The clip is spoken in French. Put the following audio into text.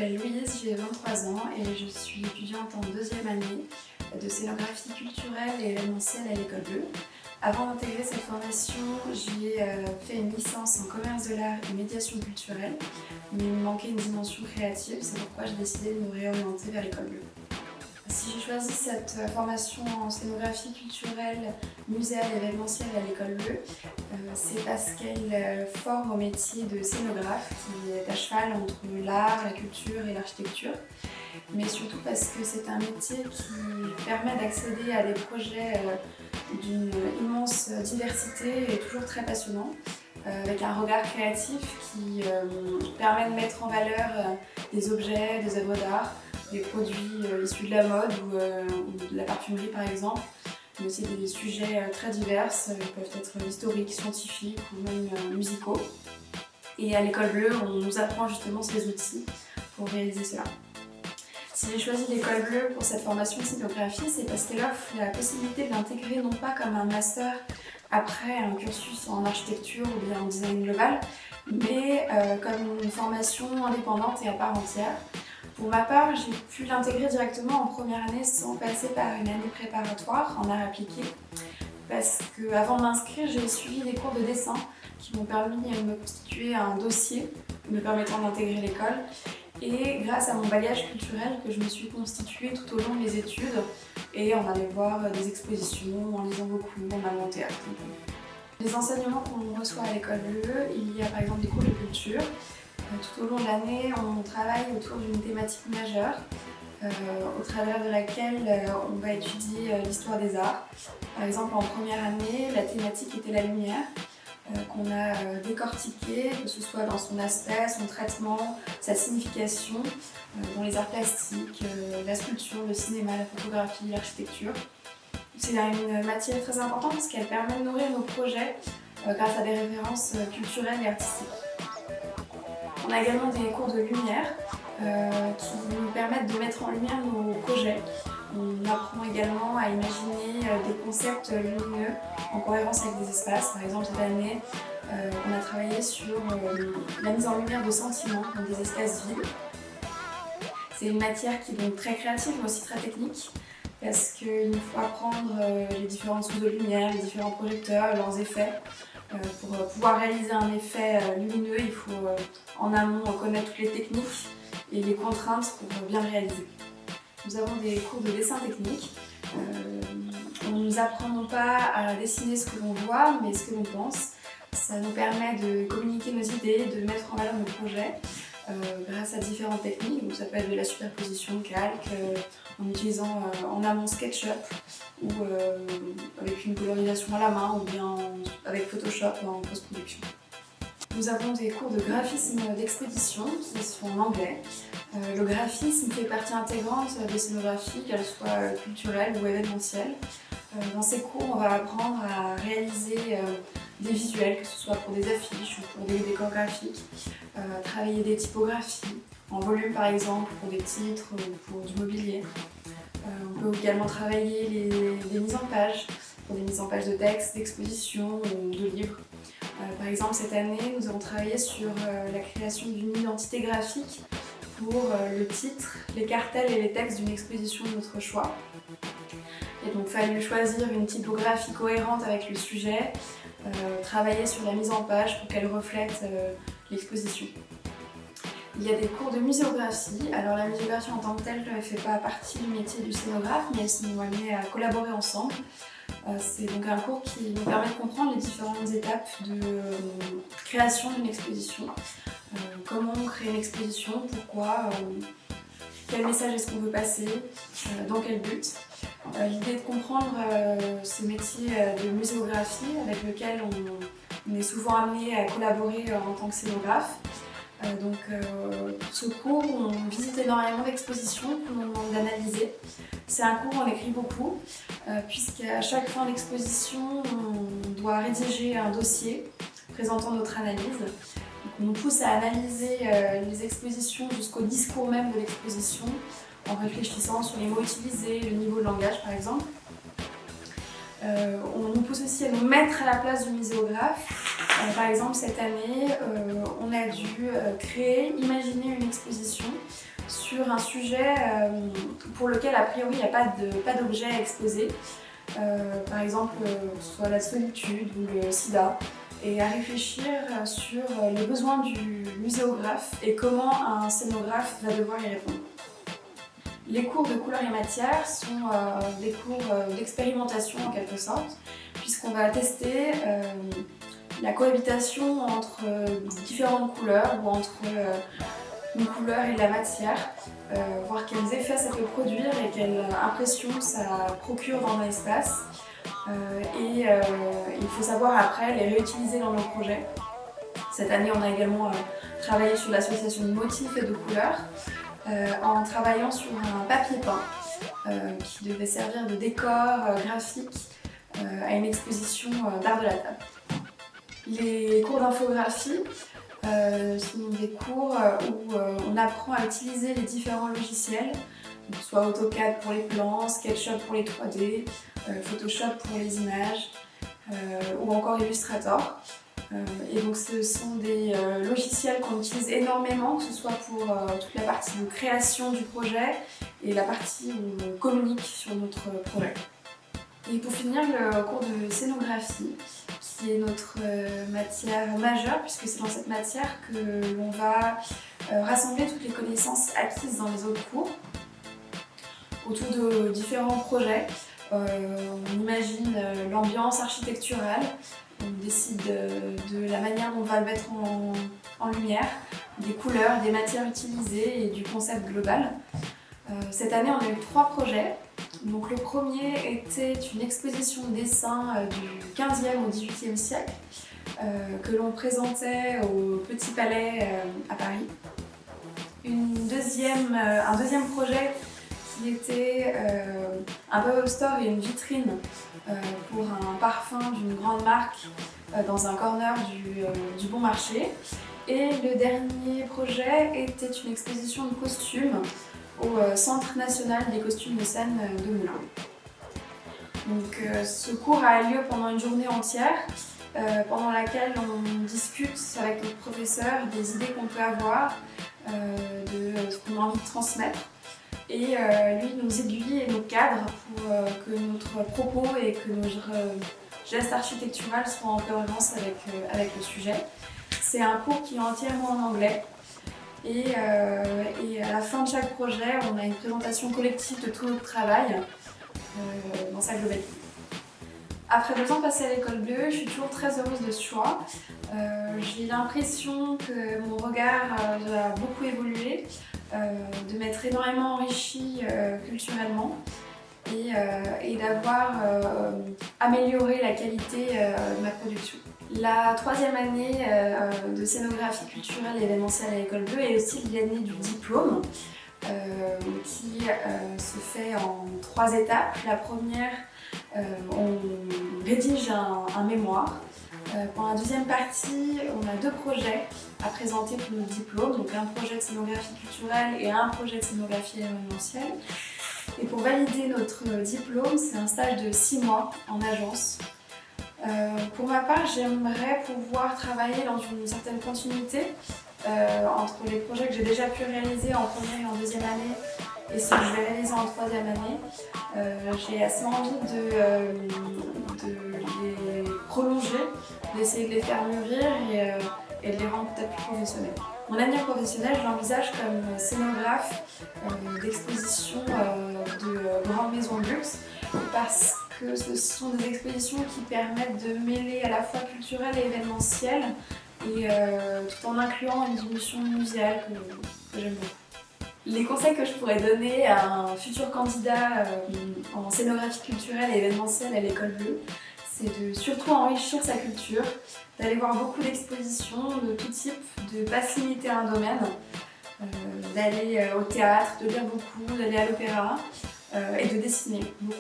m'appelle Louise, j'ai 23 ans et je suis étudiante en deuxième année de scénographie culturelle et événementielle à l'École Bleue. Avant d'intégrer cette formation, j'ai fait une licence en commerce de l'art et médiation culturelle, mais il me manquait une dimension créative, c'est pourquoi j'ai décidé de me réorienter vers l'École Bleue. Si j'ai choisi cette formation en scénographie culturelle, muséale et événementielle à l'École Bleue, c'est parce qu'elle forme au métier de scénographe qui est à cheval entre l'art, la culture et l'architecture, mais surtout parce que c'est un métier qui permet d'accéder à des projets d'une immense diversité et toujours très passionnant, avec un regard créatif qui permet de mettre en valeur des objets, des œuvres d'art, des produits issus de la mode ou de la parfumerie par exemple, mais aussi des sujets très divers, ils peuvent être historiques, scientifiques ou même musicaux. Et à l'École Bleue, on nous apprend justement ces outils pour réaliser cela. Si j'ai choisi l'École Bleue pour cette formation de scénographie, c'est parce qu'elle offre la possibilité de l'intégrer non pas comme un master après un cursus en architecture ou bien en design global, mais comme une formation indépendante et à part entière. Pour ma part, j'ai pu l'intégrer directement en première année sans passer par une année préparatoire en art appliqué, parce qu'avant de m'inscrire, j'ai suivi des cours de dessin qui m'ont permis de me constituer un dossier me permettant d'intégrer l'école, et grâce à mon bagage culturel que je me suis constituée tout au long de mes études et en allant voir des expositions, en lisant beaucoup, en allant au théâtre. Les enseignements qu'on reçoit à l'École Bleue, il y a par exemple des cours de culture. Tout au long de l'année, on travaille autour d'une thématique majeure, au travers de laquelle on va étudier l'histoire des arts. Par exemple, en première année, la thématique était la lumière, qu'on a décortiquée, que ce soit dans son aspect, son traitement, sa signification, dans les arts plastiques, la sculpture, le cinéma, la photographie, l'architecture. C'est une matière très importante parce qu'elle permet de nourrir nos projets grâce à des références culturelles et artistiques. On a également des cours de lumière qui nous permettent de mettre en lumière nos projets. On apprend également à imaginer des concepts lumineux en cohérence avec des espaces. Par exemple, cette année, on a travaillé sur la mise en lumière de sentiments dans des espaces vides. C'est une matière qui est donc très créative mais aussi très technique parce qu'il faut apprendre les différentes sources de lumière, les différents projecteurs, leurs effets. Pour pouvoir réaliser un effet lumineux, il faut en amont connaître toutes les techniques et les contraintes pour bien réaliser. Nous avons des cours de dessin technique. On nous apprend non pas à dessiner ce que l'on voit, mais ce que l'on pense. Ça nous permet de communiquer nos idées, de mettre en valeur nos projets grâce à différentes techniques. Donc ça peut être de la superposition, calque, en utilisant en amont SketchUp ou avec une colorisation à la main ou bien avec Photoshop en post-production. Nous avons des cours de graphisme d'expédition qui sont en anglais. Le graphisme fait partie intégrante des scénographies, qu'elles soient culturelles ou événementielles. Dans ces cours, on va apprendre à réaliser des visuels, que ce soit pour des affiches ou pour des décors graphiques, travailler des typographies, en volume par exemple, pour des titres ou pour du mobilier. On peut également travailler les mises en page, pour des mises en page de textes, d'expositions ou de livres. Par exemple, cette année, nous avons travaillé sur la création d'une identité graphique pour le titre, les cartels et les textes d'une exposition de notre choix. Et donc, il fallu choisir une typographie cohérente avec le sujet, travailler sur la mise en page pour qu'elle reflète l'exposition. Il y a des cours de muséographie. Alors la muséographie en tant que telle ne fait pas partie du métier du scénographe, mais elles sont amenées à collaborer ensemble. C'est donc un cours qui nous permet de comprendre les différentes étapes de création d'une exposition. Comment on crée une exposition, pourquoi, quel message est-ce qu'on veut passer, dans quel but. L'idée de comprendre ce métier de muséographie avec lequel on est souvent amené à collaborer en tant que scénographe. Pour ce cours, on visite énormément d'expositions que l'on demande d'analyser. C'est un cours où on écrit beaucoup, puisqu'à chaque fin d'exposition, on doit rédiger un dossier présentant notre analyse. Donc, on nous pousse à analyser les expositions jusqu'au discours même de l'exposition, en réfléchissant sur les mots utilisés, le niveau de langage par exemple. On nous pousse aussi à nous mettre à la place du muséographe. Par exemple, cette année, on a dû imaginer une exposition sur un sujet pour lequel a priori il n'y a pas d'objet à exposer. Par exemple, que ce soit la solitude ou le sida, et à réfléchir sur les besoins du muséographe et comment un scénographe va devoir y répondre. Les cours de couleurs et matières sont des cours d'expérimentation en quelque sorte, puisqu'on va tester la cohabitation entre différentes couleurs ou entre une couleur et de la matière, voir quels effets ça peut produire et quelle impression ça procure dans l'espace. Il faut savoir après les réutiliser dans nos projets. Cette année, on a également travaillé sur l'association de motifs et de couleurs en travaillant sur un papier peint qui devait servir de décor graphique à une exposition d'art de la table. Les cours d'infographie sont des cours où on apprend à utiliser les différents logiciels, soit AutoCAD pour les plans, SketchUp pour les 3D, Photoshop pour les images ou encore Illustrator. Et donc ce sont des logiciels qu'on utilise énormément, que ce soit pour toute la partie de création du projet et la partie où on communique sur notre projet. Et pour finir, le cours de scénographie, qui est notre matière majeure, puisque c'est dans cette matière que l'on va rassembler toutes les connaissances acquises dans les autres cours autour de différents projets. On imagine l'ambiance architecturale, on décide de la manière dont on va le mettre en lumière, des couleurs, des matières utilisées et du concept global. Cette année, on a eu 3 projets. Donc, le premier était une exposition de dessins du 15e au 18e siècle que l'on présentait au Petit Palais à Paris. Un deuxième projet qui était un pop-up store et une vitrine pour un parfum d'une grande marque dans un corner du Bon Marché. Et le dernier projet était une exposition de costumes au Centre national des costumes de scène de Moulins. Donc, ce cours a lieu pendant une journée entière, pendant laquelle on discute avec notre professeur des idées qu'on peut avoir, de ce qu'on a envie de transmettre. Et lui nous aiguille et nous cadre pour que notre propos et que nos gestes architecturaux soient en cohérence avec le sujet. C'est un cours qui est entièrement en anglais. Et à la fin de chaque projet, on a une présentation collective de tout notre travail dans sa globalité. Après 2 ans passés à l'école bleue, je suis toujours très heureuse de ce choix. J'ai l'impression que mon regard a beaucoup évolué, de m'être énormément enrichie culturellement et d'avoir amélioré la qualité de ma production. La 3e année de scénographie culturelle et événementielle à l'école bleue est aussi l'année du diplôme qui se fait en 3 étapes. La première, on rédige un mémoire. Pour la deuxième partie, on a 2 projets à présenter pour notre diplôme, donc un projet de scénographie culturelle et un projet de scénographie événementielle. Et pour valider notre diplôme, c'est un stage de 6 mois en agence. Pour ma part, j'aimerais pouvoir travailler dans une certaine continuité entre les projets que j'ai déjà pu réaliser en première et en deuxième année et ceux que je vais réaliser en 3e année. J'ai assez envie de les prolonger, d'essayer de les faire mûrir et de les rendre peut-être plus professionnels. Mon avenir professionnel, je l'envisage comme scénographe d'expositions de grandes maisons de luxe parce que ce sont des expositions qui permettent de mêler à la fois culturel et événementiel et tout en incluant une dimension muséale que j'aime beaucoup. Les conseils que je pourrais donner à un futur candidat en scénographie culturelle et événementielle à l'école bleue, c'est de surtout enrichir sa culture, d'aller voir beaucoup d'expositions de tout type, de ne pas se limiter à un domaine, d'aller au théâtre, de lire beaucoup, d'aller à l'opéra et de dessiner beaucoup.